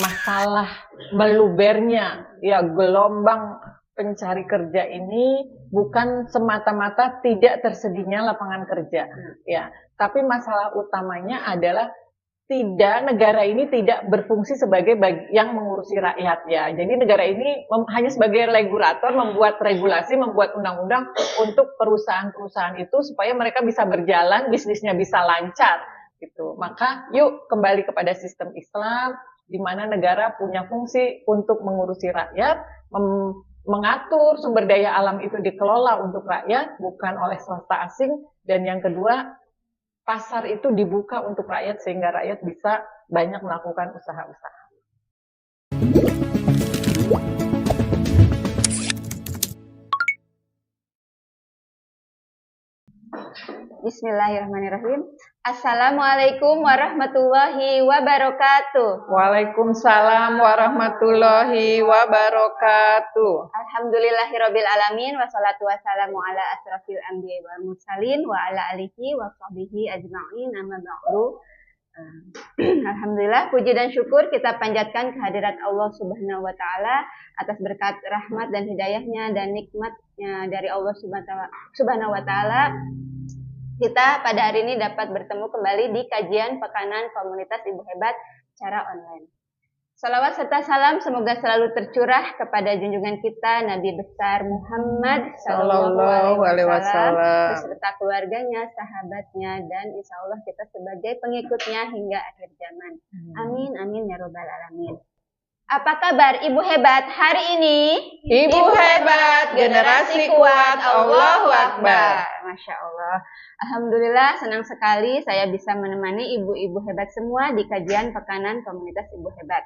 masalah melubernya ya gelombang pencari kerja ini bukan semata-mata tidak tersedianya lapangan kerja ya, tapi masalah utamanya adalah negara ini tidak berfungsi sebagai yang mengurusi rakyat ya. Jadi negara ini hanya sebagai regulator, membuat regulasi, membuat undang-undang untuk perusahaan-perusahaan itu supaya mereka bisa berjalan, bisnisnya bisa lancar gitu. Maka yuk kembali kepada sistem Islam di mana negara punya fungsi untuk mengurusi rakyat, mengatur sumber daya alam itu dikelola untuk rakyat, bukan oleh swasta asing. Dan yang kedua, pasar itu dibuka untuk rakyat sehingga rakyat bisa banyak melakukan usaha-usaha. Bismillahirrahmanirrahim. Assalamualaikum warahmatullahi wabarakatuh. Waalaikumsalam warahmatullahi wabarakatuh. Alhamdulillahirabbil alamin wassalatu wassalamu ala asrofil anbiya'i wal mursalin wa ala alihi wa sahbihi ajma'in amma ba'du. Alhamdulillah, puji dan syukur kita panjatkan kehadirat Allah Subhanahu wa taala atas berkat rahmat dan hidayahnya dan nikmatnya dari Allah Subhanahu wa taala. Kita pada hari ini dapat bertemu kembali di kajian pekanan komunitas Ibu Hebat secara online. Salawat serta salam semoga selalu tercurah kepada junjungan kita Nabi besar Muhammad Sallallahu Alaihi Wasallam beserta keluarganya, sahabatnya, dan insya Allah kita sebagai pengikutnya hingga akhir zaman. Amin, amin ya robbal alamin. Apa kabar Ibu Hebat hari ini? Ibu Hebat, generasi kuat, Allahu Akbar. Masya Allah. Alhamdulillah, senang sekali saya bisa menemani ibu-ibu hebat semua di kajian pekanan komunitas Ibu Hebat.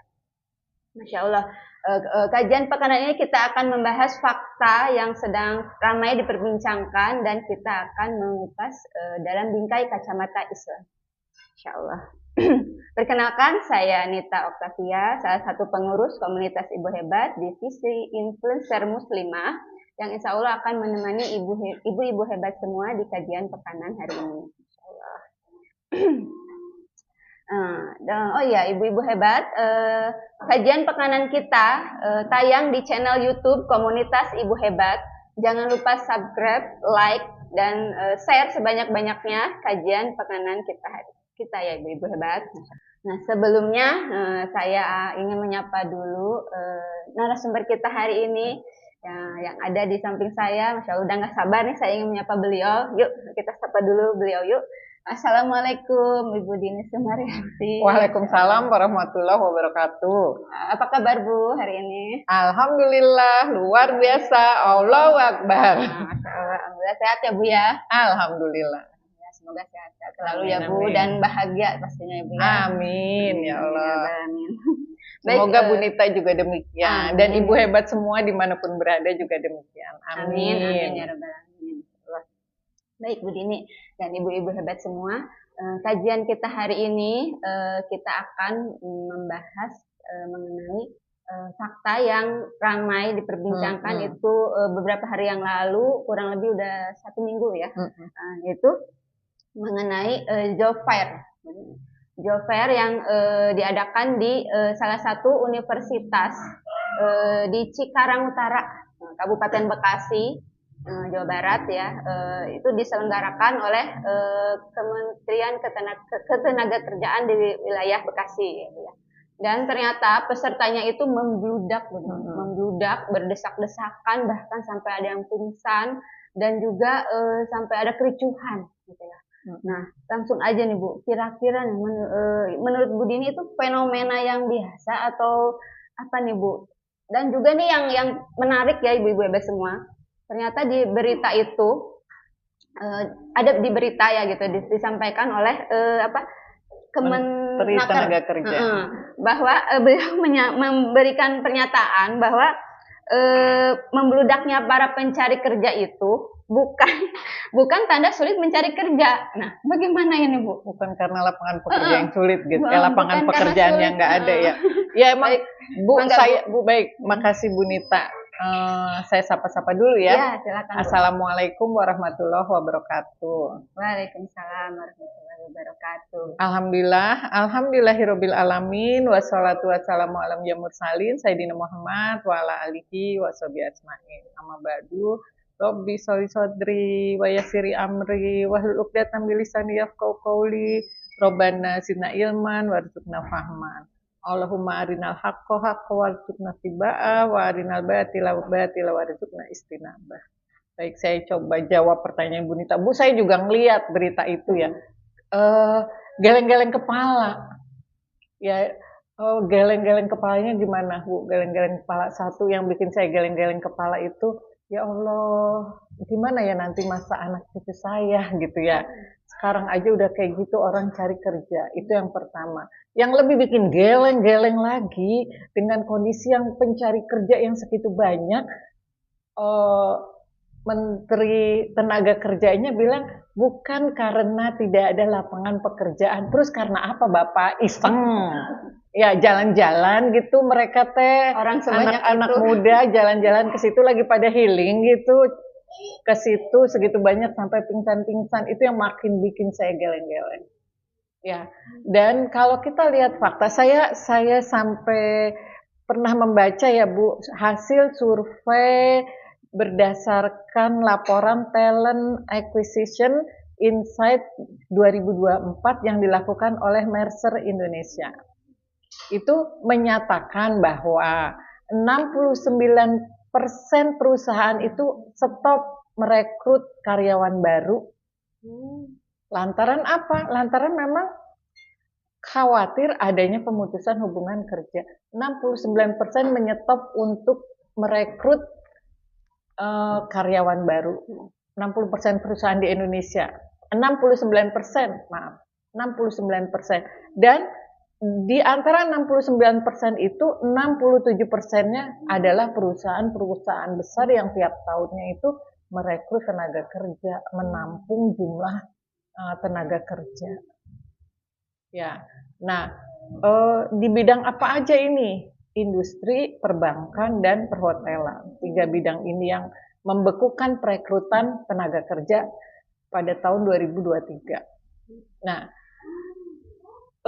Masya Allah, kajian pekanan ini kita akan membahas fakta yang sedang ramai diperbincangkan dan kita akan mengupas dalam bingkai kacamata Islam. Masya Allah. Perkenalkan, saya Nita Oktavia, salah satu pengurus komunitas Ibu Hebat divisi influencer muslimah yang insya Allah akan menemani ibu-ibu hebat semua di kajian pekanan hari ini. Insya Allah. Oh iya, ibu-ibu hebat, kajian pekanan kita tayang di channel YouTube komunitas Ibu Hebat. Jangan lupa subscribe, like, dan share sebanyak-banyaknya kajian pekanan kita ya ibu-ibu hebat. Nah, sebelumnya saya ingin menyapa dulu narasumber kita hari ini yang ada di samping saya. Masya Allah, udah gak sabar nih saya ingin menyapa beliau. Yuk kita sapa dulu beliau yuk. Assalamualaikum Ibu Dini Sumaryati. Waalaikumsalam warahmatullahi wabarakatuh. Apa kabar Bu hari ini? Alhamdulillah, luar biasa. Allahu Akbar. Masya Allah, alhamdulillah sehat ya Bu ya. Alhamdulillah. Semoga sehat selalu ya Bu, dan bahagia pastinya ya Bu ya. Amin ya Allah. Amin. Semoga Bu Nita juga demikian. Amin. Dan ibu hebat semua dimanapun berada juga demikian. Amin. Amin ya Rabbal Alamin. Baik Bu Dini dan ibu-ibu hebat semua, kajian kita hari ini kita akan membahas mengenai fakta yang ramai diperbincangkan itu beberapa hari yang lalu, kurang lebih udah 1 minggu ya. Itu mengenai job fair yang diadakan di salah satu universitas di Cikarang Utara, Kabupaten Bekasi, Jawa Barat ya. Itu diselenggarakan oleh Kementerian Ketenagakerjaan di wilayah Bekasi ya. Dan ternyata pesertanya itu membludak, berdesak-desakan, bahkan sampai ada yang pingsan dan juga sampai ada kericuhan gitu ya. Nah, langsung aja nih Bu, kira-kira menurut Bu Dini itu fenomena yang biasa atau apa nih Bu? Dan juga nih yang menarik ya ibu-ibu hebat semua, ternyata di berita itu ada di berita ya gitu disampaikan oleh Menteri Tenaga Kerja bahwa beliau memberikan pernyataan bahwa membludaknya para pencari kerja itu bukan tanda sulit mencari kerja. Nah, bagaimana ini Bu? Bukan karena lapangan pekerja yang sulit gitu, lapangan pekerjaan yang nggak ada ya. Ya emang baik, makasih Bu Nita. saya sapa-sapa dulu ya. Ya, silakan. Assalamualaikum warahmatullahi wabarakatuh. Waalaikumsalam warahmatullahi wabarakatuh. Alhamdulillahirabbil alamin wassalatu wassalamu ala mursalin sayyidina Muhammad wa ala alihi washabihi ajmain. Amma ba'du. Rabbi sholli shodri wa yassiri amri wahlul 'uqdatam min lisani yafqahu qawli. Rabbana zidna ilman warzuqna fahman. Allahumma arinal haqqo haqqo warzuqna tibaa wa arinal batila batila warzuqna istinabah. Baik, saya coba jawab pertanyaan Bu Nita. Bu, saya juga ngeliat berita itu ya. Geleng-geleng kepala. Ya, geleng-geleng kepalanya gimana, Bu? Geleng-geleng kepala, satu yang bikin saya geleng-geleng kepala itu, ya Allah, gimana ya nanti masa anak cucu saya gitu ya. Sekarang aja udah kayak gitu orang cari kerja. Itu yang pertama. Yang lebih bikin geleng-geleng lagi dengan kondisi yang pencari kerja yang segitu banyak, Menteri Tenaga Kerjanya bilang bukan karena tidak ada lapangan pekerjaan. Terus karena apa Bapak? Iseng. Ya jalan-jalan gitu mereka teh. Orang sebanyak anak-anak itu. muda jalan-jalan ke situ lagi pada healing gitu. Ke situ segitu banyak sampai pingsan-pingsan. Itu yang makin bikin saya geleng-geleng. Ya, dan kalau kita lihat fakta, saya sampai pernah membaca ya Bu, hasil survei berdasarkan laporan Talent Acquisition Insight 2024 yang dilakukan oleh Mercer Indonesia. Itu menyatakan bahwa 69% perusahaan itu stop merekrut karyawan baru. Lantaran apa? Lantaran memang khawatir adanya pemutusan hubungan kerja. 69% menyetop untuk merekrut karyawan baru. 60% perusahaan di Indonesia. 69%, maaf. 69%. Dan di antara 69% itu 67%-nya adalah perusahaan-perusahaan besar yang tiap tahunnya itu merekrut tenaga kerja, menampung jumlah tenaga kerja. Ya, nah di bidang apa aja ini? Industri, perbankan, dan perhotelan. 3 bidang ini yang membekukan perekrutan tenaga kerja pada tahun 2023. Nah,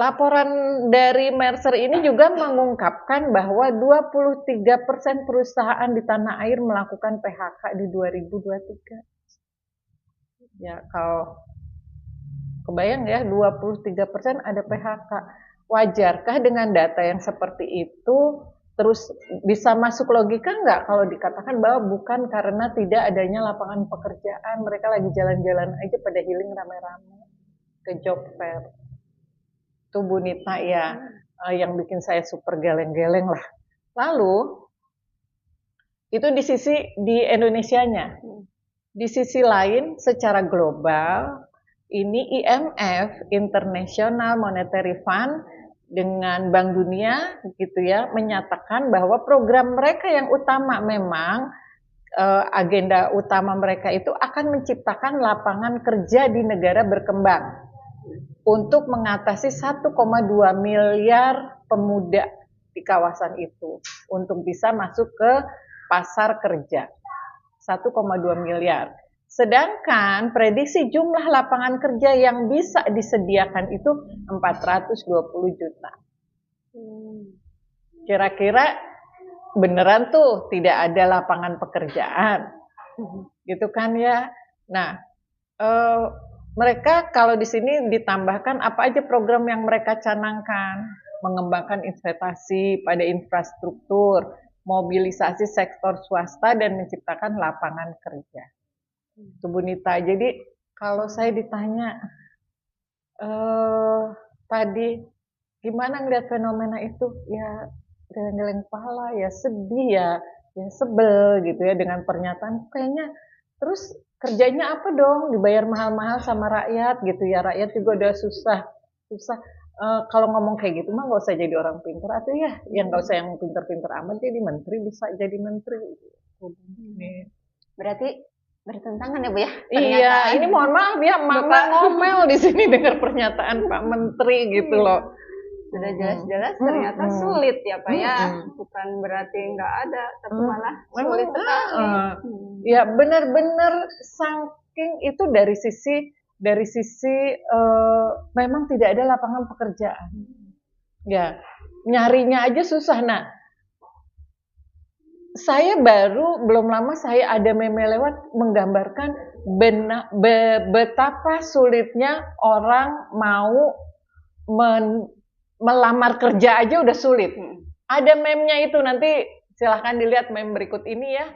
laporan dari Mercer ini juga mengungkapkan bahwa 23% perusahaan di tanah air melakukan PHK di 2023. Ya, kalau kebayang ya, 23% ada PHK. Wajarkah dengan data yang seperti itu? Terus bisa masuk logika nggak kalau dikatakan bahwa bukan karena tidak adanya lapangan pekerjaan, mereka lagi jalan-jalan aja pada healing rame-rame ke job fair. Itu Bu Nita ya, yang bikin saya super geleng-geleng lah. Lalu, itu di Indonesianya. Di sisi lain, secara global, ini IMF, International Monetary Fund, dengan Bank Dunia gitu ya, menyatakan bahwa program mereka yang utama memang agenda utama mereka itu akan menciptakan lapangan kerja di negara berkembang untuk mengatasi 1,2 miliar pemuda di kawasan itu untuk bisa masuk ke pasar kerja. 1,2 miliar. Sedangkan prediksi jumlah lapangan kerja yang bisa disediakan itu 420 juta. Kira-kira beneran tuh tidak ada lapangan pekerjaan. Gitu kan ya. Nah, mereka kalau di sini ditambahkan apa aja program yang mereka canangkan. Mengembangkan investasi pada infrastruktur, mobilisasi sektor swasta, dan menciptakan lapangan kerja. Itu Bu Nita. Jadi kalau saya ditanya tadi gimana ngeliat fenomena itu, ya geleng-geleng kepala, ya sedih, ya sebel gitu ya dengan pernyataan kayaknya. Terus kerjanya apa dong? Dibayar mahal-mahal sama rakyat gitu ya, rakyat juga udah susah. Kalau ngomong kayak gitu mah nggak usah jadi orang pintar, atau ya yang nggak usah yang pintar-pintar amat jadi menteri, bisa jadi menteri. Berarti bertentangan ya Bu ya? Iya, ini mohon maaf ya, Mama ngomel di sini dengar pernyataan Pak Menteri gitu loh. Sudah jelas-jelas ternyata sulit ya Pak ya. Bukan berarti nggak ada, tapi malah sulit sekali. Ya benar-benar saking itu dari sisi memang tidak ada lapangan pekerjaan. Ya, nyarinya aja susah. Nah, saya belum lama saya ada meme lewat menggambarkan betapa sulitnya orang mau melamar kerja aja udah sulit. Ada meme-nya itu, nanti silahkan dilihat meme berikut ini ya,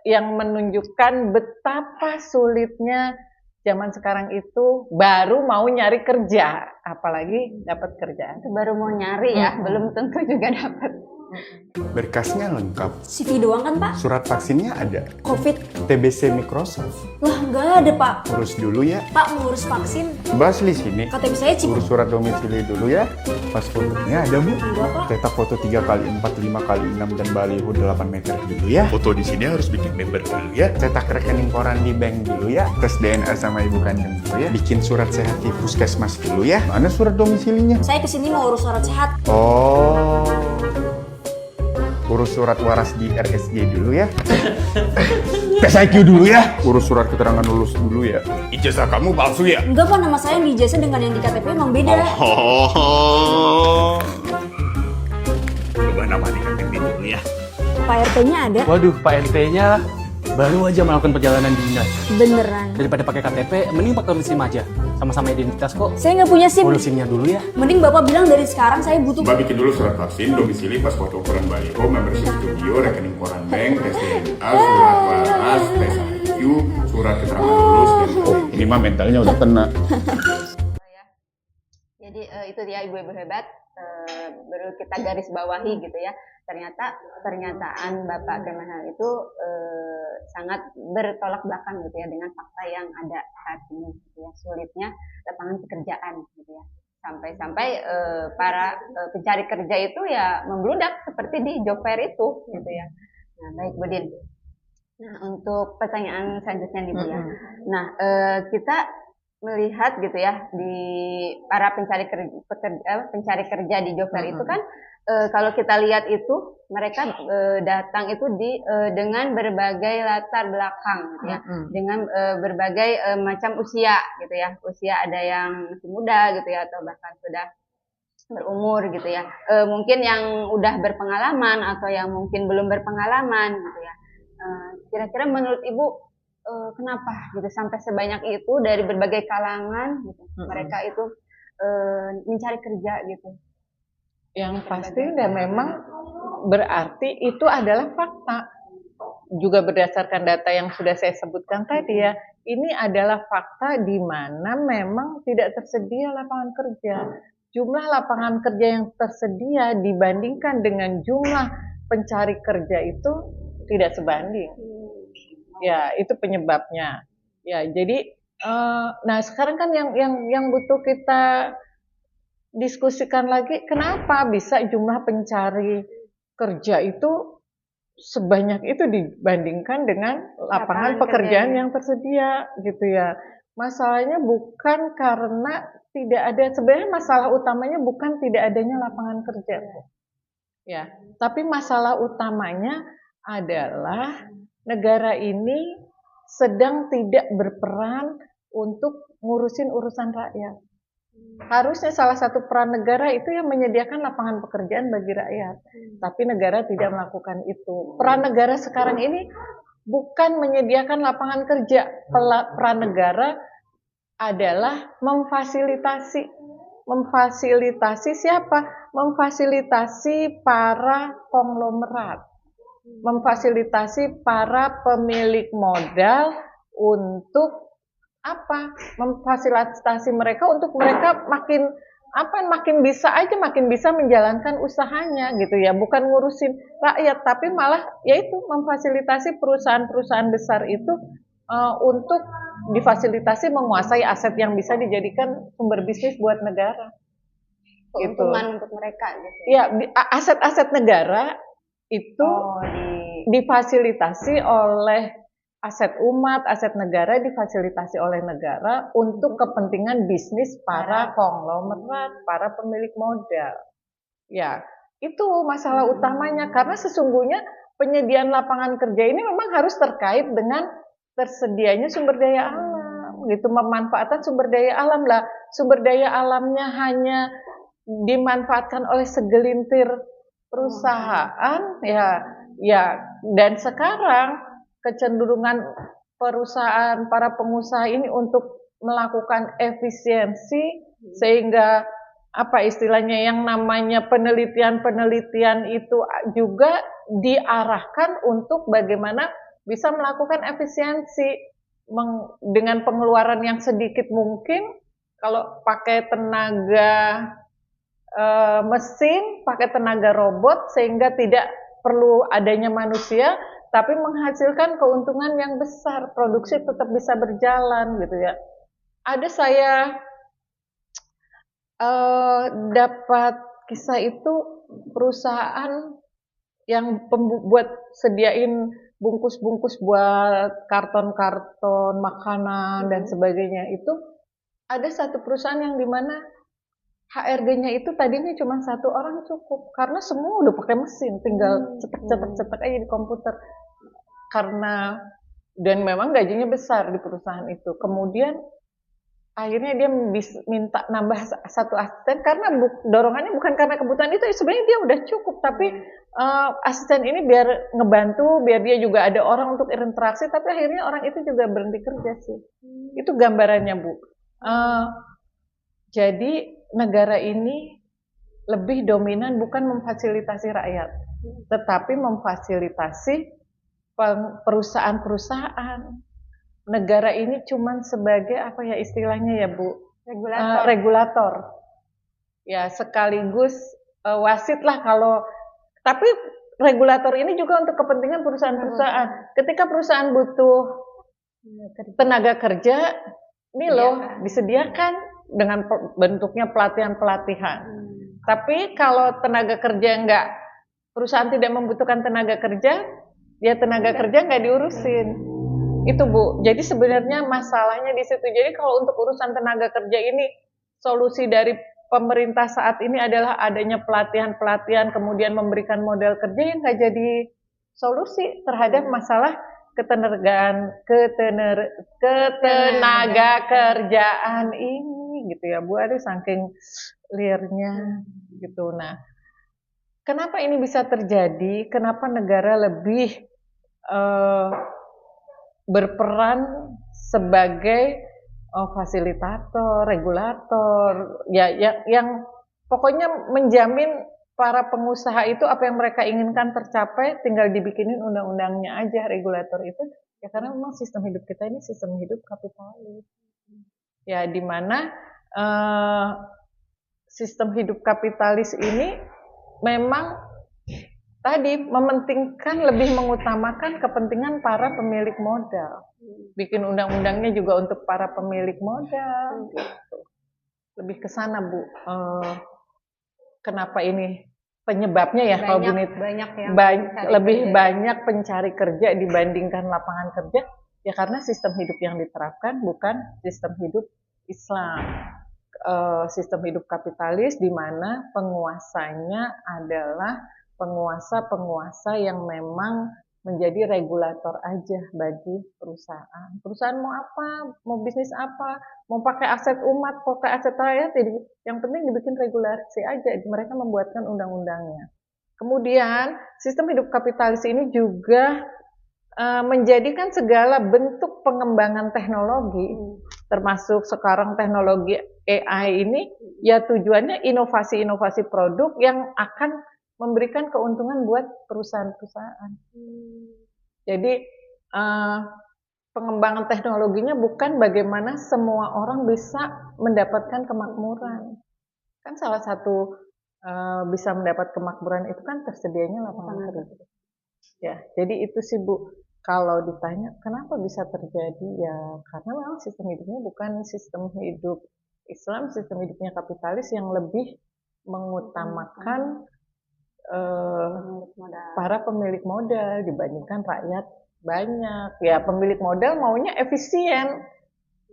yang menunjukkan betapa sulitnya zaman sekarang itu baru mau nyari kerja, apalagi dapat kerjaan. Baru mau nyari ya, belum tentu juga dapat. Berkasnya lengkap. CV doang kan Pak? Surat vaksinnya ada. Covid? TBC Microsoft. Lah nggak ada Pak. Urus dulu ya. Pak mau urus vaksin? Bahas di sini. KTP saya cip. Urus surat domisili dulu ya. Pas fotonya ada Bu. Enggak Pak. Cetak foto 3x4, 5x6 dan baliho 8 meter dulu ya. Foto di sini harus bikin member dulu ya. Cetak rekening koran di bank dulu ya. Tes DNA sama ibu kandung dulu ya. Bikin surat sehat di puskesmas dulu ya. Mana surat domisilinya? Saya kesini mau urus surat sehat. Oh. Urus surat waras di RSJ dulu ya. Tes IQ dulu ya. Urus surat keterangan lulus dulu ya. Ijazah kamu palsu ya? Enggak Pak, nama saya yang di ijazah dengan yang di KTP emang beda. Oh. Coba nama di KTP dulu ya. Pak RT-nya ada? Waduh, Pak RT-nya baru aja melakukan perjalanan dinas. Beneran. Daripada pakai KTP, mending pakai SIM aja. Sama-sama identitas kok. Saya nggak punya SIM. Urus SIM-nya dulu ya. Mending Bapak bilang dari sekarang saya butuh. Mbak bikin dulu surat vaksin, domisili, pas foto ukuran baliho, membership studio, rekening koran bank, tes DNA, surat waras, tes IQ, surat keterangan lulus. Oh, ini mah mentalnya udah kena. Jadi itu dia ibu-ibu hebat, baru kita garis bawahi gitu ya. Ternyata pernyataan Bapak Kemenhan itu sangat bertolak belakang gitu ya dengan fakta yang ada saat ini gitu ya, sulitnya lapangan pekerjaan gitu ya. Sampai-sampai para pencari kerja itu ya membludak seperti di job fair itu gitu ya. Nah, baik Bu Din. Nah, untuk pertanyaan selanjutnya nih Bu ya. Nah, kita melihat gitu ya di para pencari kerja di job fair itu kan kalau kita lihat itu mereka datang itu dengan berbagai latar belakang gitu ya, dengan berbagai macam usia gitu ya. Usia ada yang masih muda gitu ya, atau bahkan sudah berumur gitu ya. Mungkin yang udah berpengalaman atau yang mungkin belum berpengalaman gitu ya. Kira-kira menurut Ibu kenapa gitu sampai sebanyak itu dari berbagai kalangan gitu, mereka itu mencari kerja gitu? Yang pasti dan memang berarti itu adalah fakta. Juga berdasarkan data yang sudah saya sebutkan tadi ya, ini adalah fakta di mana memang tidak tersedia lapangan kerja. Jumlah lapangan kerja yang tersedia dibandingkan dengan jumlah pencari kerja itu tidak sebanding. Ya, itu penyebabnya. Ya, jadi nah sekarang kan yang butuh kita diskusikan lagi, kenapa bisa jumlah pencari kerja itu sebanyak itu dibandingkan dengan lapangan pekerjaan yang tersedia gitu ya. Masalahnya bukan karena tidak ada, sebenarnya masalah utamanya bukan tidak adanya lapangan kerja. Ya, tapi masalah utamanya adalah negara ini sedang tidak berperan untuk ngurusin urusan rakyat. Harusnya salah satu peran negara itu yang menyediakan lapangan pekerjaan bagi rakyat. Tapi negara tidak melakukan itu. Peran negara sekarang ini bukan menyediakan lapangan kerja. Peran negara adalah memfasilitasi. Memfasilitasi siapa? Memfasilitasi para konglomerat. Memfasilitasi para pemilik modal untuk apa? Memfasilitasi mereka untuk mereka makin bisa menjalankan usahanya gitu ya, bukan ngurusin rakyat, tapi malah yaitu memfasilitasi perusahaan-perusahaan besar itu untuk difasilitasi menguasai aset yang bisa dijadikan sumber bisnis buat negara. Keuntungan untuk mereka gitu. Ya, aset-aset negara itu difasilitasi oleh aset umat, aset negara difasilitasi oleh negara untuk kepentingan bisnis para konglomerat, para pemilik modal. Ya, itu masalah utamanya karena sesungguhnya penyediaan lapangan kerja ini memang harus terkait dengan tersedianya sumber daya alam, gitu, memanfaatkan sumber daya alam lah. Sumber daya alamnya hanya dimanfaatkan oleh segelintir perusahaan, dan sekarang kecenderungan perusahaan, para pengusaha ini untuk melakukan efisiensi sehingga apa istilahnya yang namanya penelitian itu juga diarahkan untuk bagaimana bisa melakukan efisiensi dengan pengeluaran yang sedikit mungkin. Kalau pakai tenaga mesin, pakai tenaga robot sehingga tidak perlu adanya manusia, tapi menghasilkan keuntungan yang besar, produksi tetap bisa berjalan gitu ya. Ada saya dapat kisah itu perusahaan yang buat sediain bungkus-bungkus buat karton-karton makanan dan sebagainya itu, ada satu perusahaan yang dimana HRD-nya itu tadinya cuma 1 orang cukup karena semua udah pakai mesin, tinggal cetak aja di komputer. Karena dan memang gajinya besar di perusahaan itu. Kemudian akhirnya dia minta nambah 1 asisten karena dorongannya bukan karena kebutuhan itu, sebenarnya dia udah cukup, tapi asisten ini biar ngebantu, biar dia juga ada orang untuk interaksi, tapi akhirnya orang itu juga berhenti kerja sih. Itu gambarannya, Bu. Jadi negara ini lebih dominan bukan memfasilitasi rakyat, tetapi memfasilitasi perusahaan-perusahaan. Negara ini cuman sebagai apa ya istilahnya ya Bu? Regulator. Ya sekaligus wasit lah kalau. Tapi regulator ini juga untuk kepentingan perusahaan-perusahaan. Ketika perusahaan butuh tenaga kerja, ini loh disediakan dengan bentuknya pelatihan-pelatihan. Tapi kalau tenaga kerja perusahaan tidak membutuhkan tenaga kerja, ya tenaga kerja nggak diurusin. Itu Bu, jadi sebenarnya masalahnya di situ. Jadi kalau untuk urusan tenaga kerja ini, solusi dari pemerintah saat ini adalah adanya pelatihan-pelatihan, kemudian memberikan modal kerja yang nggak jadi solusi terhadap masalah ketenaga kerjaan ini, gitu ya Bu. Aduh, saking liarnya, gitu. Nah, kenapa ini bisa terjadi? Kenapa negara lebih berperan sebagai fasilitator, regulator, ya yang pokoknya menjamin para pengusaha itu apa yang mereka inginkan tercapai, tinggal dibikinin undang-undangnya aja regulator itu. Ya karena memang sistem hidup kita ini sistem hidup kapitalis. Ya di mana sistem hidup kapitalis ini memang tadi mementingkan, lebih mengutamakan kepentingan para pemilik modal. Bikin undang-undangnya juga untuk para pemilik modal. Gitu. Lebih ke sana Bu. Kenapa ini penyebabnya ya kalau gini? Lebih banyak pencari kerja dibandingkan lapangan kerja. Ya karena sistem hidup yang diterapkan bukan sistem hidup Islam. Sistem hidup kapitalis di mana penguasanya adalah penguasa-penguasa yang memang menjadi regulator aja bagi perusahaan. Perusahaan mau apa, mau bisnis apa, mau pakai aset umat, pakai aset rakyat, yang penting dibikin regulasi aja. Mereka membuatkan undang-undangnya. Kemudian sistem hidup kapitalis ini juga menjadikan segala bentuk pengembangan teknologi, termasuk sekarang teknologi AI ini, ya tujuannya inovasi-inovasi produk yang akan memberikan keuntungan buat perusahaan-perusahaan. Jadi pengembangan teknologinya bukan bagaimana semua orang bisa mendapatkan kemakmuran. Kan salah satu bisa mendapat kemakmuran itu kan tersedianya lapangan kerja. Ya, jadi itu sih Bu. Kalau ditanya kenapa bisa terjadi, ya karena memang sistem hidupnya bukan sistem hidup Islam, sistem hidupnya kapitalis yang lebih mengutamakan para pemilik modal dibandingkan rakyat banyak. Ya pemilik modal maunya efisien,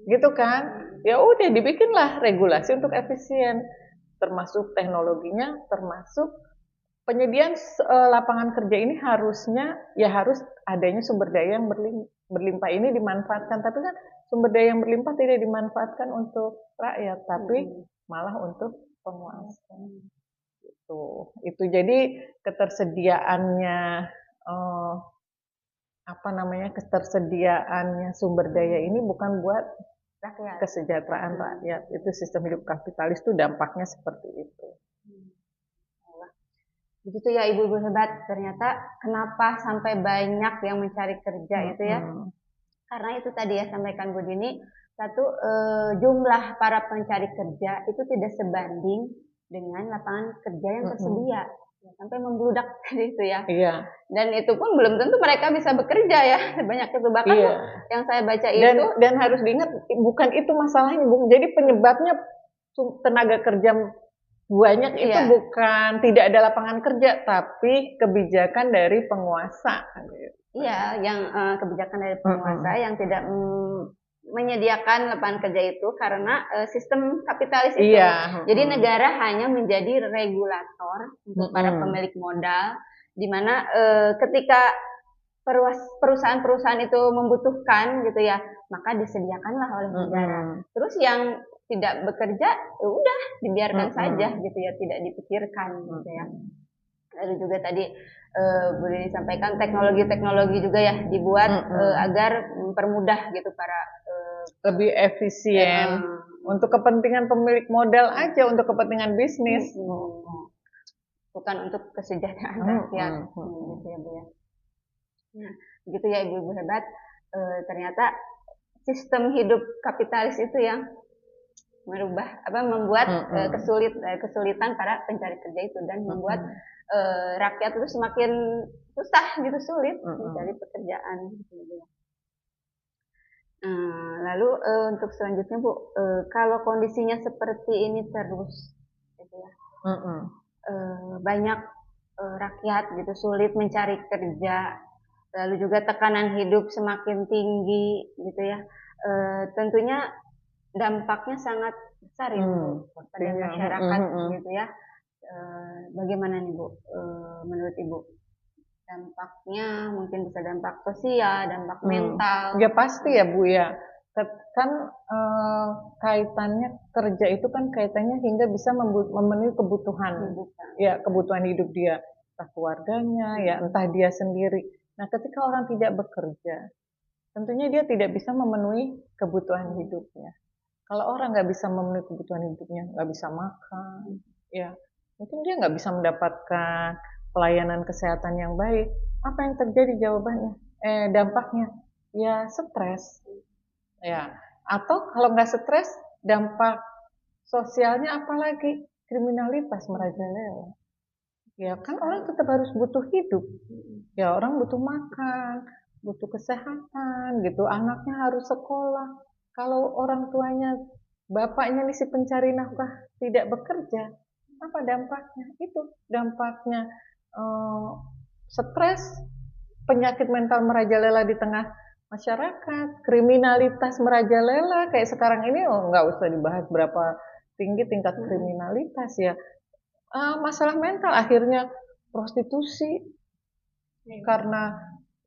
gitu kan? Ya udah dibikinlah regulasi untuk efisien, termasuk teknologinya, termasuk penyediaan lapangan kerja ini harus adanya sumber daya yang berlimpah ini dimanfaatkan. Tapi kan sumber daya yang berlimpah tidak dimanfaatkan untuk rakyat, tapi malah untuk penguasa. Itu jadi ketersediaannya ketersediaannya sumber daya ini bukan buat Rakyat. kesejahteraan rakyat. Itu sistem hidup kapitalis itu dampaknya seperti itu. Begitu ya ibu-ibu hebat. Ternyata kenapa sampai banyak yang mencari kerja itu ya? Karena itu tadi ya sampaikan Bu Dini, satu jumlah para pencari kerja itu tidak sebanding dengan lapangan kerja yang tersedia. Ya, sampai membludak tadi itu ya. Iya. Dan itu pun belum tentu mereka bisa bekerja ya. Banyak itu bahkan yang saya baca dan harus diingat bukan itu masalahnya, Bu. Jadi penyebabnya tenaga kerja banyak itu bukan tidak ada lapangan kerja, tapi kebijakan dari penguasa. Iya, yang kebijakan dari penguasa yang tidak menyediakan lapangan kerja itu karena sistem kapitalis itu. Jadi negara hanya menjadi regulator untuk para pemilik modal, di mana ketika perusahaan-perusahaan itu membutuhkan gitu ya, maka disediakanlah oleh negara. Terus yang tidak bekerja, udah dibiarkan saja gitu ya, tidak dipikirkan gitu ya. Lalu juga tadi boleh disampaikan teknologi-teknologi juga ya dibuat agar mempermudah gitu para lebih efisien untuk kepentingan pemilik modal aja, untuk kepentingan bisnis, bukan untuk kesejahteraan rakyat. Gitu ya Bu ya. Nah, begitu ya ibu-ibu hebat. Ternyata sistem hidup kapitalis itu yang membuat kesulitan para pencari kerja itu dan membuat rakyat itu semakin susah gitu, sulit mencari pekerjaan gitu ya. Lalu untuk selanjutnya Bu, kalau kondisinya seperti ini terus gitu ya, banyak rakyat gitu sulit mencari kerja, lalu juga tekanan hidup semakin tinggi gitu ya, tentunya dampaknya sangat besar ya Bu pada masyarakat gitu ya. Bagaimana nih Bu, menurut Ibu? Dampaknya mungkin bisa dampak sosial, dampak mental. Ya pasti ya Bu ya. Kan kaitannya kerja itu kan kaitannya hingga bisa memenuhi kebutuhan. Ya, kebutuhan hidup dia, entah keluarganya, ya entah dia sendiri. Nah, ketika orang tidak bekerja, tentunya dia tidak bisa memenuhi kebutuhan hidupnya. Kalau orang nggak bisa memenuhi kebutuhan hidupnya, nggak bisa makan, ya mungkin dia nggak bisa mendapatkan pelayanan kesehatan yang baik. Apa yang terjadi jawabannya? Dampaknya ya stres, ya. Atau kalau nggak stres, dampak sosialnya apalagi kriminalitas merajalela. Ya kan orang tetap harus butuh hidup. Ya orang butuh makan, butuh kesehatan, gitu. Anaknya harus sekolah. Kalau orang tuanya, bapaknya nih si pencari nafkah tidak bekerja, apa dampaknya? Itu dampaknya stres, penyakit mental merajalela di tengah masyarakat, kriminalitas merajalela kayak sekarang ini nggak usah dibahas berapa tinggi tingkat kriminalitas ya. Masalah mental akhirnya prostitusi karena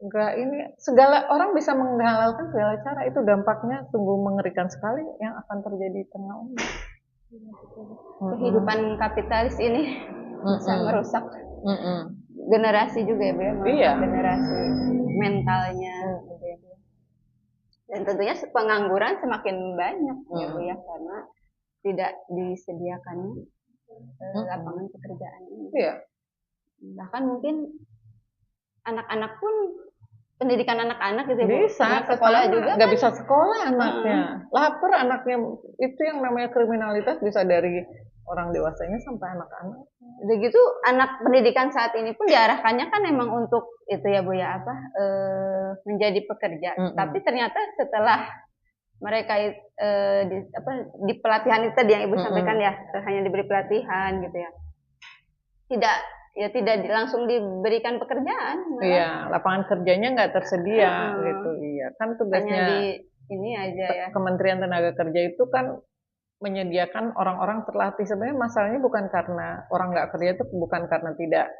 enggak ini segala orang bisa menghalalkan segala cara, itu dampaknya sungguh mengerikan sekali yang akan terjadi di tengah umat. Kehidupan kapitalis ini bisa merusak generasi juga ya Bu ya, merusak generasi mentalnya gitu ya Bu. Dan tentunya pengangguran semakin banyak ya Bu ya, karena tidak disediakannya lapangan pekerjaan ini. Bahkan mungkin anak-anak pun pendidikan anak-anak gitu ya Bu. Bisa sekolah juga nggak bisa sekolah anaknya, lapar anaknya, itu yang namanya kriminalitas bisa dari orang dewasanya sampai anak-anak. Udah gitu anak pendidikan saat ini pun diarahkannya kan memang untuk itu ya Bu ya, menjadi pekerja. Tapi ternyata setelah mereka di pelatihan itu tadi yang Ibu sampaikan ya, hanya diberi pelatihan gitu ya, tidak ya tidak langsung diberikan pekerjaan. Iya, lapangan kerjanya nggak tersedia gitu. Iya, kan Hanya tugasnya di ini aja ya. Kementerian Tenaga Kerja itu kan menyediakan orang-orang terlatih. Sebenarnya masalahnya bukan karena orang nggak kerja, itu bukan karena tidak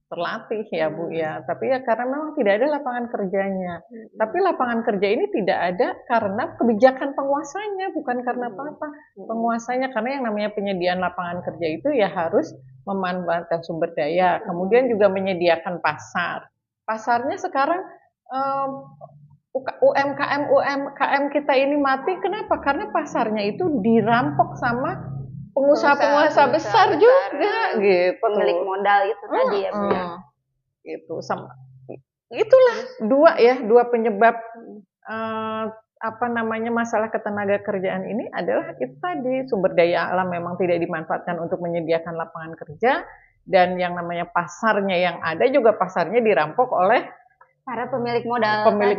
terlatih ya Bu ya, tapi ya karena memang tidak ada lapangan kerjanya. Tapi lapangan kerja ini tidak ada karena kebijakan penguasanya, bukan karena apa-apa. Penguasanya, karena yang namanya penyediaan lapangan kerja itu ya harus memanfaatkan sumber daya, kemudian juga menyediakan pasar. Pasarnya sekarang UMKM kita ini mati, kenapa? Karena pasarnya itu dirampok sama pengusaha-pengusaha besar juga gitu. Pemilik modal itu tadi ya Bu ya. Gitu sama itulah dua penyebab masalah ketenaga kerjaan ini adalah itu tadi, sumber daya alam memang tidak dimanfaatkan untuk menyediakan lapangan kerja, dan yang namanya pasarnya yang ada juga pasarnya dirampok oleh para pemilik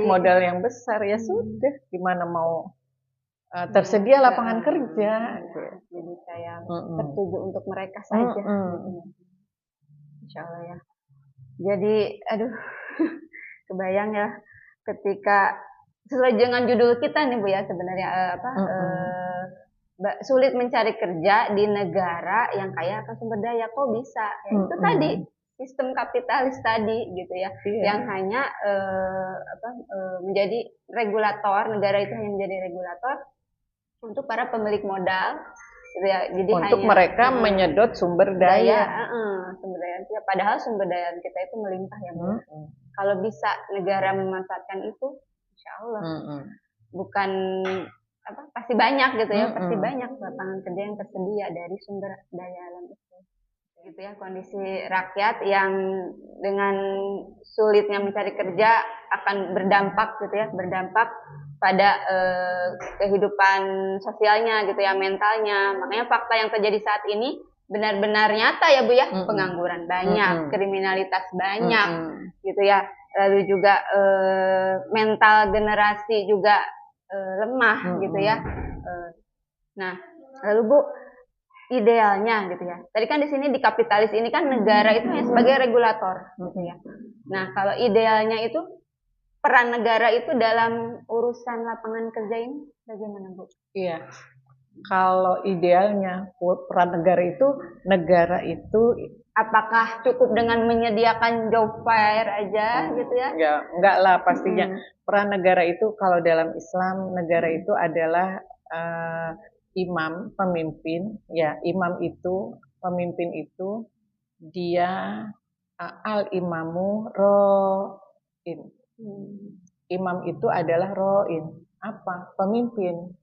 modal yang besar. Ya sudah, gimana mau tersedia lapangan kerja. Jadi saya tertuju untuk mereka saja. Insya Allah ya. Jadi aduh kebayang ya ketika sesuai dengan judul kita nih Bu ya, sebenarnya sulit mencari kerja di negara yang kaya akan sumber daya. Kok bisa? Ya, itu tadi sistem kapitalis tadi gitu ya, yang hanya menjadi regulator. Negara itu hanya menjadi regulator untuk para pemilik modal gitu ya. Jadi untuk hanya mereka menyedot sumber daya. Sumber daya padahal sumber daya kita itu melimpah ya Bu. Kalau bisa negara memanfaatkan itu, insya Allah bukan pasti banyak gitu ya, pasti banyak lapangan kerja yang tersedia dari sumber daya alam itu. Gitu ya, kondisi rakyat yang dengan sulitnya mencari kerja akan berdampak gitu ya, berdampak pada kehidupan sosialnya gitu ya, mentalnya. Makanya fakta yang terjadi saat ini benar-benar nyata ya Bu ya, pengangguran banyak, kriminalitas banyak gitu ya, lalu juga mental generasi juga lemah gitu ya. Nah, lalu Bu, idealnya gitu ya. Tadi kan di sini di kapitalis ini kan negara itu hanya sebagai regulator gitu ya. Nah, kalau idealnya itu peran negara itu dalam urusan lapangan kerja ini bagaimana Bu? Iya. Kalau idealnya peran negara itu apakah cukup dengan menyediakan job fair aja gitu ya? Enggak lah pastinya. Peran negara itu kalau dalam Islam, negara itu adalah imam, pemimpin. Ya, pemimpin itu dia al-imamu ro'in. Imam itu adalah ro'in. Apa? Pemimpin.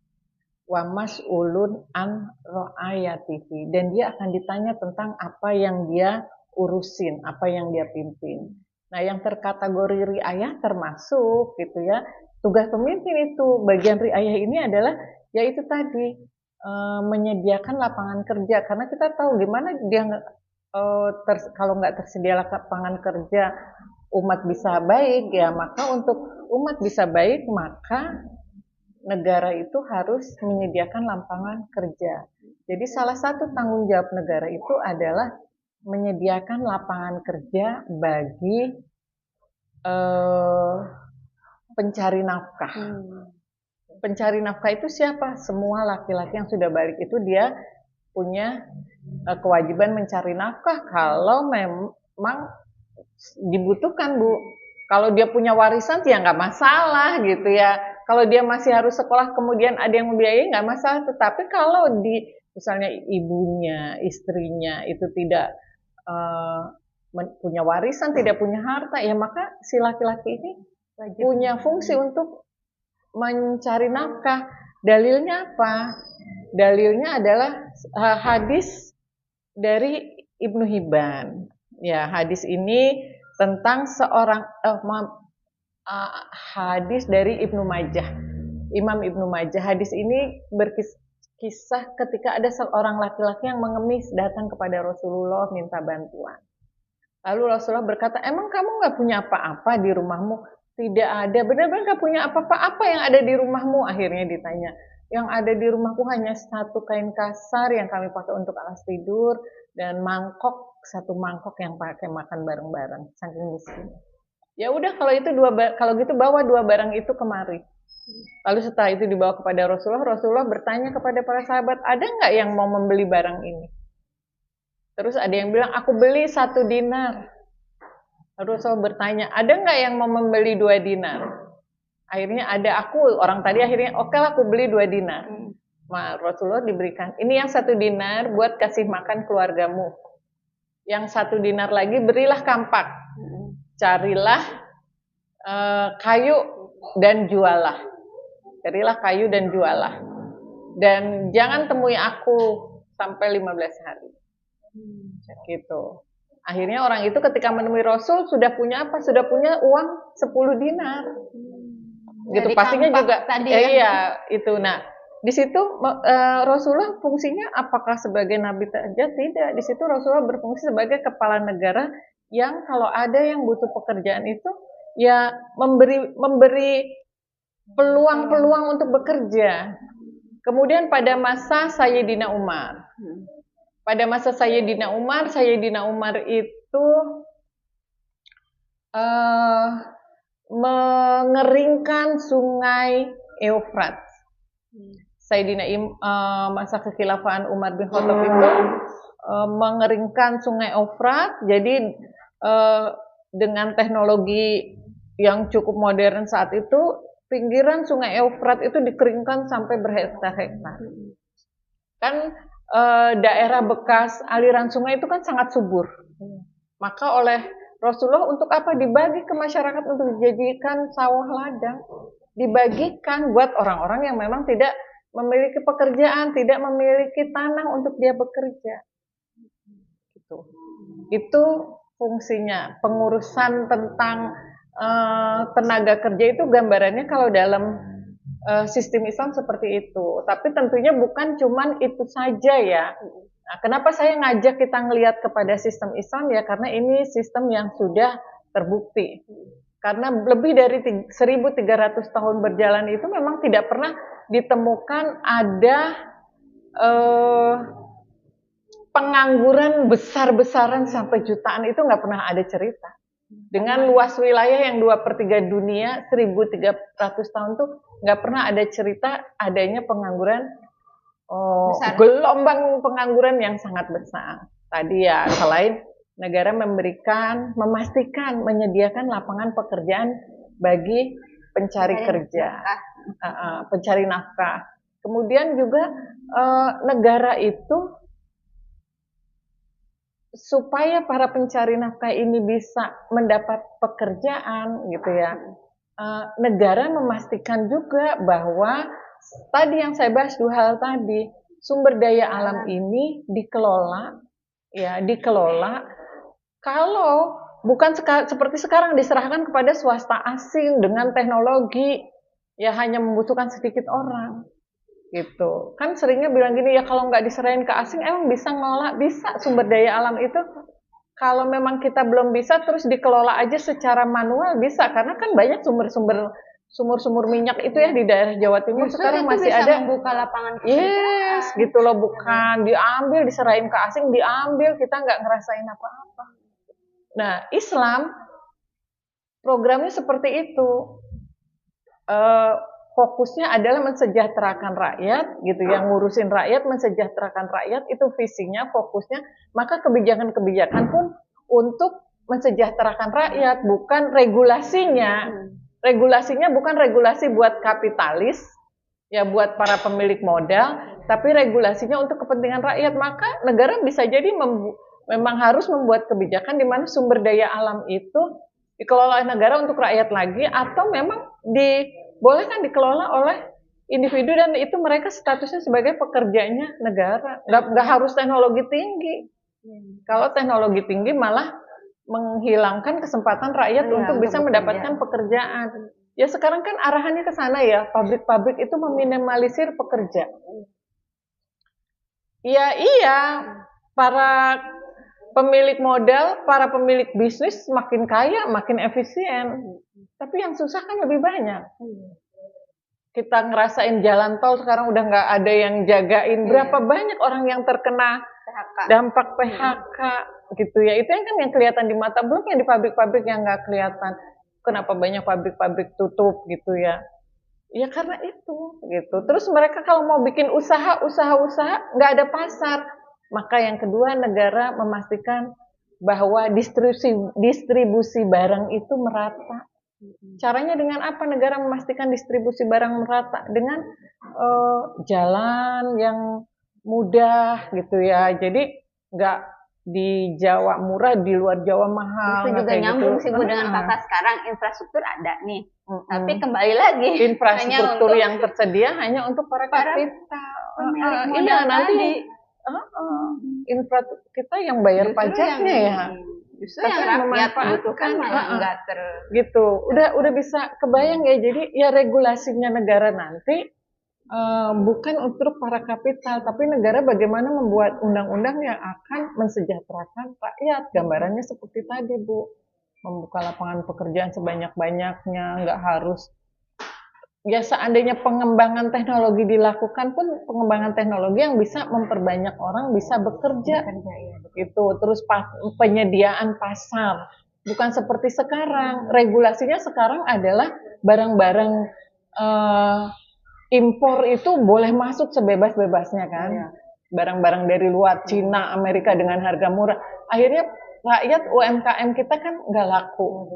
Wa mas'ulun an ro'ayatihi. Dan dia akan ditanya tentang apa yang dia urusin, apa yang dia pimpin. Nah, yang terkategori riayah termasuk gitu ya. Tugas pemimpin itu, bagian riayah ini adalah yaitu tadi menyediakan lapangan kerja, karena kita tahu gimana dia kalau nggak tersedia lapangan kerja umat bisa baik ya, maka untuk umat bisa baik maka negara itu harus menyediakan lapangan kerja. Jadi salah satu tanggung jawab negara itu adalah menyediakan lapangan kerja bagi pencari nafkah. Pencari nafkah itu siapa? Semua laki-laki yang sudah balik itu dia punya kewajiban mencari nafkah kalau memang dibutuhkan Bu. Kalau dia punya warisan ya nggak masalah gitu ya. Kalau dia masih harus sekolah kemudian ada yang membiayai nggak masalah. Tetapi kalau misalnya ibunya, istrinya itu tidak punya warisan, tidak punya harta, ya maka si laki-laki ini punya fungsi untuk mencari nafkah. Dalilnya apa? Dalilnya adalah hadis dari Ibnu Hibban. Ya, hadis ini tentang hadis dari Ibnu Majah. Imam Ibnu Majah. Hadis ini berkisah ketika ada seorang laki-laki yang mengemis datang kepada Rasulullah minta bantuan. Lalu Rasulullah berkata, emang kamu nggak punya apa-apa di rumahmu? Tidak ada, benar-benar nggak punya apa-apa. Apa yang ada di rumahmu? Akhirnya ditanya. Yang ada di rumahku hanya satu kain kasar yang kami pakai untuk alas tidur dan mangkok satu mangkok yang pakai makan bareng-bareng, saking miskin. Ya udah kalau gitu bawa 2 barang itu kemari. Lalu setelah itu dibawa kepada Rasulullah bertanya kepada para sahabat, ada nggak yang mau membeli barang ini? Terus ada yang bilang, aku beli 1 dinar. Lalu Rasulullah bertanya, ada nggak yang mau membeli 2 dinar? Akhirnya ada orang tadi akhirnya, oke lah aku beli 2 dinar. Rasulullah diberikan, ini yang 1 dinar buat kasih makan keluargamu. Yang 1 dinar lagi berilah kampak. Carilah kayu dan jualah. Carilah kayu dan jualah. Dan jangan temui aku sampai 15 hari. Gitu. Akhirnya orang itu ketika menemui Rasul sudah punya apa? Sudah punya uang 10 dinar. Gitu Dari pastinya kampak juga tadi iya itu. Nah, di situ Rasulullah fungsinya apakah sebagai nabi saja? Tidak. Di situ Rasulullah berfungsi sebagai kepala negara yang kalau ada yang butuh pekerjaan itu ya memberi peluang-peluang untuk bekerja. Kemudian pada masa Sayyidina Umar. Pada masa Sayyidina Umar itu mengeringkan sungai Eufrat. Masa kekhilafahan Umar bin Khattab itu mengeringkan sungai Eufrat. Jadi dengan teknologi yang cukup modern saat itu, pinggiran sungai Eufrat itu dikeringkan sampai berhektar-hektar. Kan daerah bekas aliran sungai itu kan sangat subur. Maka oleh Rasulullah untuk apa? Dibagi ke masyarakat untuk dijadikan sawah ladang. Dibagikan buat orang-orang yang memang tidak memiliki pekerjaan, tidak memiliki tanah untuk dia bekerja. Itu fungsinya. Pengurusan tentang tenaga kerja itu gambarannya kalau dalam sistem Islam seperti itu. Tapi tentunya bukan cuman itu saja ya. Nah, kenapa saya ngajak kita ngelihat kepada sistem Islam ya? Karena ini sistem yang sudah terbukti. Karena lebih dari 1.300 tahun berjalan itu memang tidak pernah ditemukan ada pengangguran besar-besaran sampai jutaan, itu nggak pernah ada cerita. Dengan luas wilayah yang 2/3 dunia, 1.300 tahun tuh nggak pernah ada cerita adanya pengangguran, gelombang pengangguran yang sangat besar. Tadi ya selain negara memastikan, menyediakan lapangan pekerjaan bagi pencari kerja, pencari nafkah. Kemudian juga negara itu supaya para pencari nafkah ini bisa mendapat pekerjaan gitu ya. Negara memastikan juga bahwa tadi yang saya bahas 2 hal tadi, sumber daya alam ini dikelola. Kalau bukan seperti sekarang diserahkan kepada swasta asing dengan teknologi, ya hanya membutuhkan sedikit orang. Gitu. Kan seringnya bilang gini, ya kalau nggak diserahin ke asing, emang bisa ngelola? Bisa sumber daya alam itu. Kalau memang kita belum bisa, terus dikelola aja secara manual bisa. Karena kan banyak sumur-sumur minyak itu ya di daerah Jawa Timur. Justru sekarang itu masih bisa ada. membuka lapangan pekerjaan. Yes, gitu loh. Bukan diambil, diserahin ke asing, diambil, kita nggak ngerasain apa-apa. Nah, Islam programnya seperti itu. Fokusnya adalah mensejahterakan rakyat, gitu ya, ngurusin rakyat, mensejahterakan rakyat, itu visinya, fokusnya. Maka kebijakan-kebijakan pun untuk mensejahterakan rakyat, bukan regulasinya. Regulasinya bukan regulasi buat kapitalis, ya buat para pemilik modal, tapi regulasinya untuk kepentingan rakyat. Maka negara bisa jadi memang harus membuat kebijakan di mana sumber daya alam itu dikelola negara untuk rakyat lagi, atau memang boleh kan dikelola oleh individu dan itu mereka statusnya sebagai pekerjanya negara. Nggak harus teknologi tinggi. Kalau teknologi tinggi malah menghilangkan kesempatan rakyat untuk bisa mendapatkan pekerjaan. Ya sekarang kan arahannya ke sana ya, pabrik-pabrik itu meminimalisir pekerja. Iya, para pemilik modal, para pemilik bisnis makin kaya, makin efisien. Tapi yang susah kan lebih banyak. Kita ngerasain jalan tol sekarang udah nggak ada yang jagain. Berapa banyak orang yang terkena dampak PHK. gitu ya. Itu yang kan yang kelihatan di mata, belum yang di pabrik-pabrik yang nggak kelihatan. Kenapa banyak pabrik-pabrik tutup gitu ya? Ya karena itu gitu. Terus mereka kalau mau bikin usaha nggak ada pasar. Maka yang kedua, negara memastikan bahwa distribusi barang itu merata. Caranya dengan apa negara memastikan distribusi barang merata? Dengan jalan yang mudah gitu ya. Jadi nggak di Jawa murah, di luar Jawa mahal. Itu juga kayak nyambung gitu. sih Bu dengan kakak sekarang, infrastruktur ada nih. Tapi kembali lagi infrastruktur hanya yang tersedia hanya untuk para kapital. pemilik modal Iya nanti tadi. infrastruktur kita yang bayar Justru pajaknya ya. Justru Tapi yang yang rakyat memanfaatkan, butuhkan malah enggak gitu. Udah bisa kebayang ya. Jadi ya regulasinya negara nanti bukan untuk para kapital, tapi negara bagaimana membuat undang-undang yang akan mensejahterakan rakyat. Gambarannya seperti tadi, Bu. Membuka lapangan pekerjaan sebanyak-banyaknya, nggak harus. Ya seandainya pengembangan teknologi dilakukan pun pengembangan teknologi yang bisa memperbanyak orang bisa bekerja. Gitu. Terus penyediaan pasar. Bukan seperti sekarang. Regulasinya sekarang adalah barang-barang impor itu boleh masuk sebebas-bebasnya kan. Barang-barang dari luar, Cina, Amerika dengan harga murah. Akhirnya rakyat UMKM kita kan nggak laku.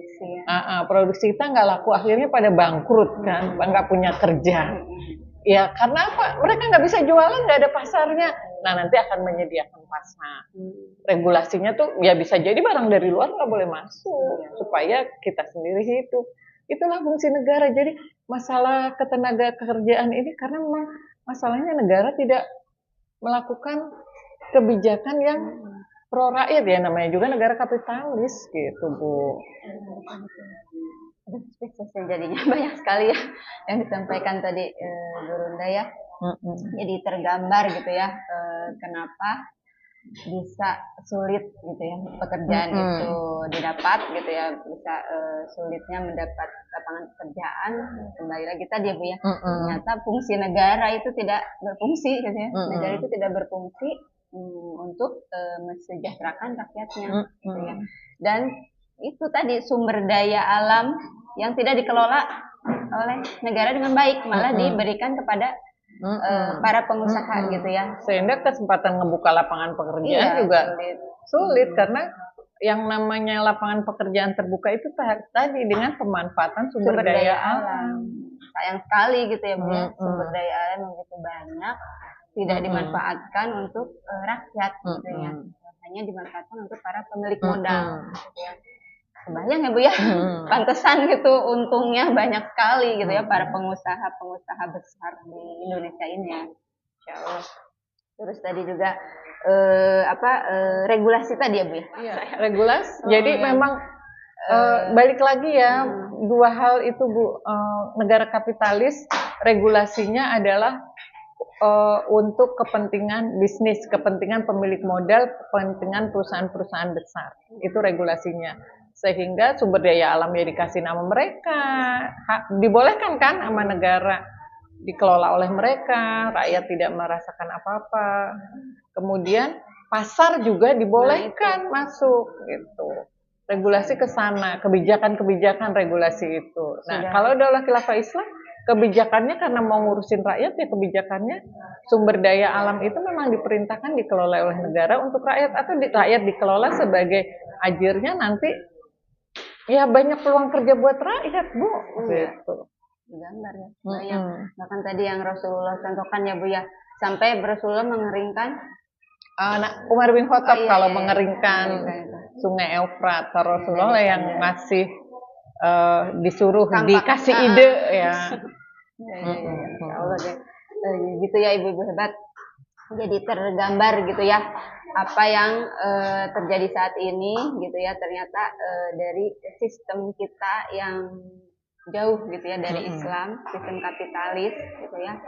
Produksi kita nggak laku. Akhirnya pada bangkrut kan, nggak punya kerja. Ya karena apa? Mereka nggak bisa jualan, nggak ada pasarnya. Nah nanti akan menyediakan pasar. Regulasinya tuh ya bisa jadi barang dari luar nggak boleh masuk. Supaya kita sendiri hidup. Itulah fungsi negara. Jadi masalah ketenaga kerjaan ini karena memang masalahnya negara tidak melakukan kebijakan yang pro rakyat ya, namanya juga negara kapitalis gitu Bu. Jadinya banyak sekali ya yang disampaikan tadi Bu Runda ya. Jadi tergambar gitu ya kenapa bisa sulit gitu ya pekerjaan itu didapat gitu ya, bisa sulitnya mendapat lapangan pekerjaan. Kembali lagi tadi ya Bu ya, ternyata fungsi negara itu tidak berfungsi gitu ya. Negara itu tidak berfungsi untuk mensejahterakan rakyatnya gitu ya. Dan itu tadi sumber daya alam yang tidak dikelola oleh negara dengan baik, malah diberikan kepada para pengusaha gitu ya. Sehingga kesempatan ngebuka lapangan pekerjaan juga sulit karena yang namanya lapangan pekerjaan terbuka itu tadi dengan pemanfaatan sumber daya alam. Sayang sekali gitu ya Bu ya, sumber daya alam yang begitu banyak tidak dimanfaatkan untuk rakyat gitu ya. Hanya dimanfaatkan untuk para pemilik modal gitu ya. Kebayang ya Bu ya, pantesan gitu untungnya banyak sekali gitu ya para pengusaha besar di Indonesia ini ya. Insya Allah. Terus tadi juga regulasi tadi ya Bu ya. Iya, regulasi. Jadi memang balik lagi ya, dua hal itu Bu. Negara kapitalis regulasinya adalah untuk kepentingan bisnis, kepentingan pemilik modal, kepentingan perusahaan-perusahaan besar. Itu regulasinya. Sehingga sumber daya alam ya dikasih nama mereka, dibolehkan kan sama negara, dikelola oleh mereka, rakyat tidak merasakan apa-apa. Kemudian pasar juga dibolehkan masuk gitu. Regulasi ke sana, kebijakan-kebijakan regulasi itu. Nah, kalau Daulah Khilafah Islam kebijakannya karena mau ngurusin rakyat ya kebijakannya sumber daya alam itu memang diperintahkan dikelola oleh negara untuk rakyat atau rakyat dikelola sebagai ajirnya nanti. Ya banyak peluang kerja buat rakyat Bu. Gitu. Digambar ya. Banyak. Bahkan tadi yang Rasulullah contohkan ya Bu ya. Sampai Rasulullah mengeringkan Umar bin Khattab kalau mengeringkan Sungai Eufrat. Rasulullah yang ngasih disuruh dikasih ide ya. Ya Allah deh. Gitu ya ibu-ibu hebat. Jadi tergambar gitu ya apa yang terjadi saat ini gitu ya, ternyata dari sistem kita yang jauh gitu ya dari Islam, sistem kapitalis gitu ya.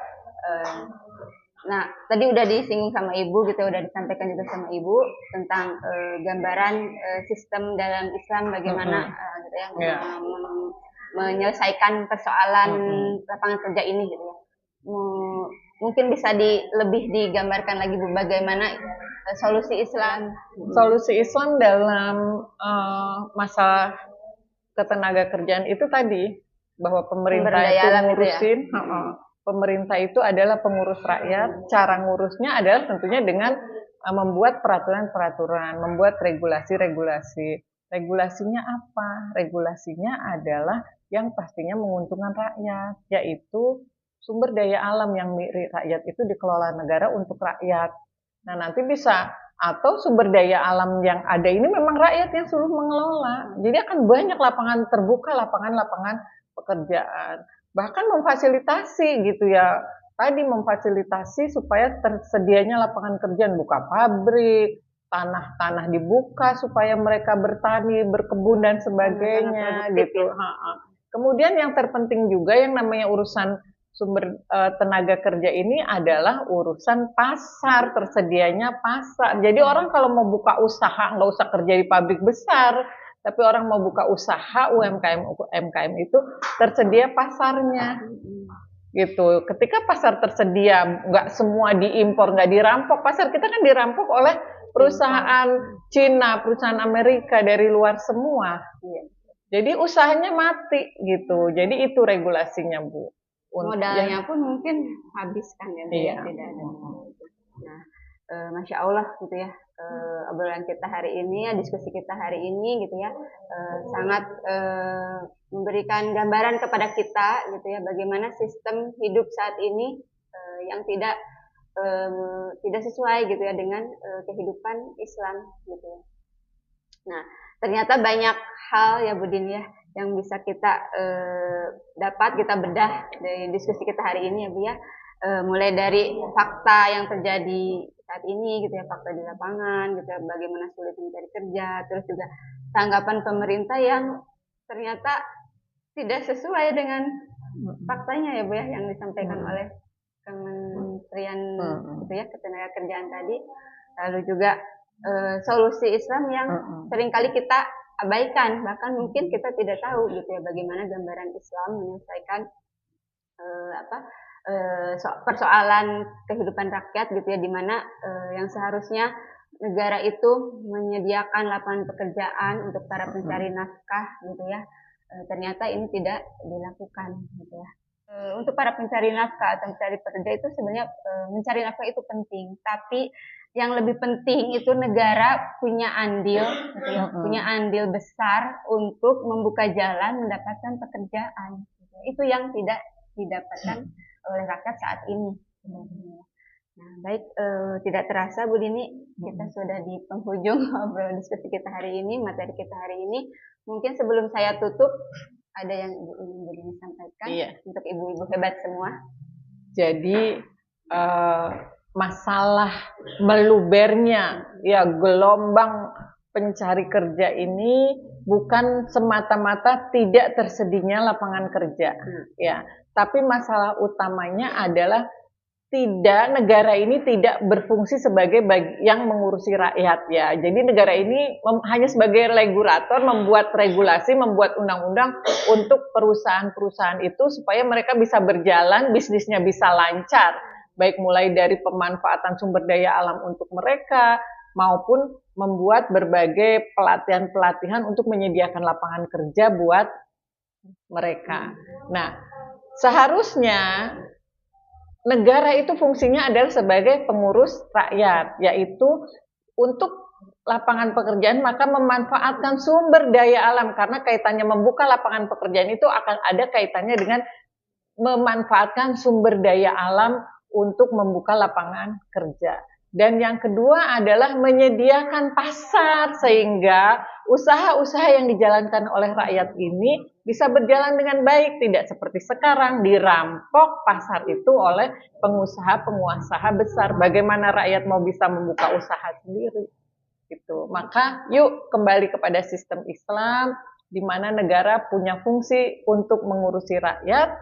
Nah tadi udah disinggung sama ibu gitu, udah disampaikan juga sama ibu tentang gambaran sistem dalam Islam bagaimana gitu ya menyelesaikan persoalan lapangan kerja ini gitu ya. Mungkin bisa lebih digambarkan lagi Bu bagaimana solusi Islam. Solusi Islam dalam masalah ketenaga kerjaan itu tadi bahwa pemerintah Sumber daya itu alam itu ya? ngurusin, pemerintah itu adalah pengurus rakyat. Cara ngurusnya adalah tentunya dengan membuat peraturan-peraturan, membuat regulasi-regulasi. Regulasinya apa? Regulasinya adalah yang pastinya menguntungkan rakyat, yaitu sumber daya alam yang milik rakyat itu dikelola negara untuk rakyat. Nah, nanti bisa atau sumber daya alam yang ada ini memang rakyat yang suruh mengelola. Jadi akan banyak lapangan terbuka, lapangan-lapangan pekerjaan. Bahkan memfasilitasi gitu ya. Tadi memfasilitasi supaya tersedianya lapangan kerjaan, buka pabrik, tanah-tanah dibuka supaya mereka bertani, berkebun dan sebagainya gitu. Kemudian yang terpenting juga yang namanya urusan sumber tenaga kerja ini adalah urusan pasar, tersedianya pasar. Jadi orang kalau mau buka usaha nggak usah kerja di pabrik besar, tapi orang mau buka usaha UMKM itu tersedia pasarnya. Gitu. Ketika pasar tersedia, nggak semua diimpor, nggak dirampok. Pasar kita kan dirampok oleh perusahaan Cina, perusahaan Amerika dari luar semua. Jadi usahanya mati gitu. Jadi itu regulasinya, Bu. Modalnya pun mungkin habis kan ya, Iya. tidak ada. Nah, Masya Allah gitu ya, obrolan kita hari ini, diskusi kita hari ini gitu ya, sangat memberikan gambaran kepada kita gitu ya, bagaimana sistem hidup saat ini yang tidak sesuai gitu ya dengan kehidupan Islam gitu ya. Nah, ternyata banyak hal ya Budin ya yang bisa kita dapat kita bedah dari diskusi kita hari ini ya Bu ya. Mulai dari fakta yang terjadi saat ini gitu ya, fakta di lapangan gitu ya, bagaimana sulit mencari kerja, terus juga tanggapan pemerintah yang ternyata tidak sesuai dengan faktanya ya Bu ya yang disampaikan oleh Kementerian gitu ya, Ketenagakerjaan tadi. Lalu juga solusi Islam yang seringkali kita abaikan, bahkan mungkin kita tidak tahu gitu ya bagaimana gambaran Islam menyelesaikan persoalan kehidupan rakyat gitu ya, di mana yang seharusnya negara itu menyediakan lapangan pekerjaan untuk para pencari nafkah gitu ya, ternyata ini tidak dilakukan gitu ya. Untuk para pencari nafkah atau pencari pekerja itu sebenarnya mencari nafkah itu penting, tapi yang lebih penting itu negara punya andil gitu ya, punya andil besar untuk membuka jalan mendapatkan pekerjaan gitu. Itu yang tidak didapatkan oleh rakyat saat ini. Nah, baik, tidak terasa Bu Dini, kita sudah di penghujung obrolan diskusi kita hari ini, materi kita hari ini. Mungkin sebelum saya tutup, ada yang ingin Bu Dini sampaikan untuk ibu-ibu hebat semua. Jadi masalah melubernya ya gelombang pencari kerja ini bukan semata-mata tidak tersedianya lapangan kerja, ya. Tapi masalah utamanya adalah negara ini tidak berfungsi sebagai yang mengurusi rakyat ya. Jadi negara ini hanya sebagai regulator, membuat regulasi, membuat undang-undang untuk perusahaan-perusahaan itu supaya mereka bisa berjalan, bisnisnya bisa lancar. Baik mulai dari pemanfaatan sumber daya alam untuk mereka, maupun membuat berbagai pelatihan-pelatihan untuk menyediakan lapangan kerja buat mereka. Nah, seharusnya negara itu fungsinya adalah sebagai pengurus rakyat, yaitu untuk lapangan pekerjaan maka memanfaatkan sumber daya alam, karena kaitannya membuka lapangan pekerjaan itu akan ada kaitannya dengan memanfaatkan sumber daya alam untuk membuka lapangan kerja. Dan yang kedua adalah menyediakan pasar sehingga usaha-usaha yang dijalankan oleh rakyat ini bisa berjalan dengan baik, tidak seperti sekarang dirampok pasar itu oleh pengusaha-pengusaha besar. Bagaimana rakyat mau bisa membuka usaha sendiri? Gitu. Maka yuk kembali kepada sistem Islam di mana negara punya fungsi untuk mengurusi rakyat,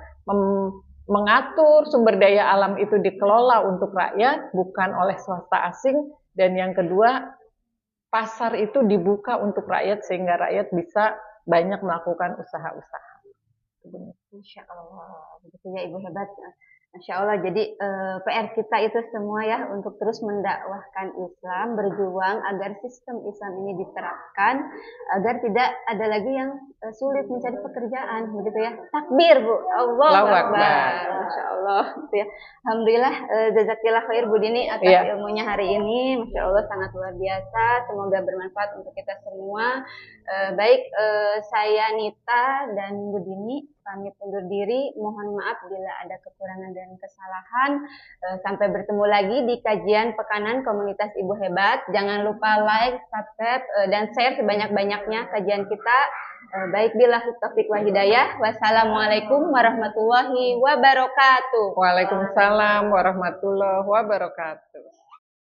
mengatur sumber daya alam itu dikelola untuk rakyat, bukan oleh swasta asing. Dan yang kedua, pasar itu dibuka untuk rakyat sehingga rakyat bisa banyak melakukan usaha-usaha. Insya Allah, begitu ya Ibu hebat. Masya Allah, jadi PR kita itu semua ya untuk terus mendakwahkan Islam, berjuang agar sistem Islam ini diterapkan, agar tidak ada lagi yang sulit mencari pekerjaan, begitu ya. Takbir Bu, Allahu Allahu Akbar, Akbar. Masya Allah. Gitu ya. Alhamdulillah, jazakillah khair Bu Dini atas Iya. ilmunya hari ini, Masya Allah sangat luar biasa. Semoga bermanfaat untuk kita semua. Baik, saya Nita dan Bu Dini pamit undur diri. Mohon maaf bila ada kekurangan dan kesalahan. Sampai bertemu lagi di kajian Pekanan Komunitas Ibu Hebat. Jangan lupa like, subscribe, dan share sebanyak-banyaknya kajian kita. Baik, billahi taufiq wa hidayah. Wassalamualaikum warahmatullahi wabarakatuh. Waalaikumsalam warahmatullahi wabarakatuh.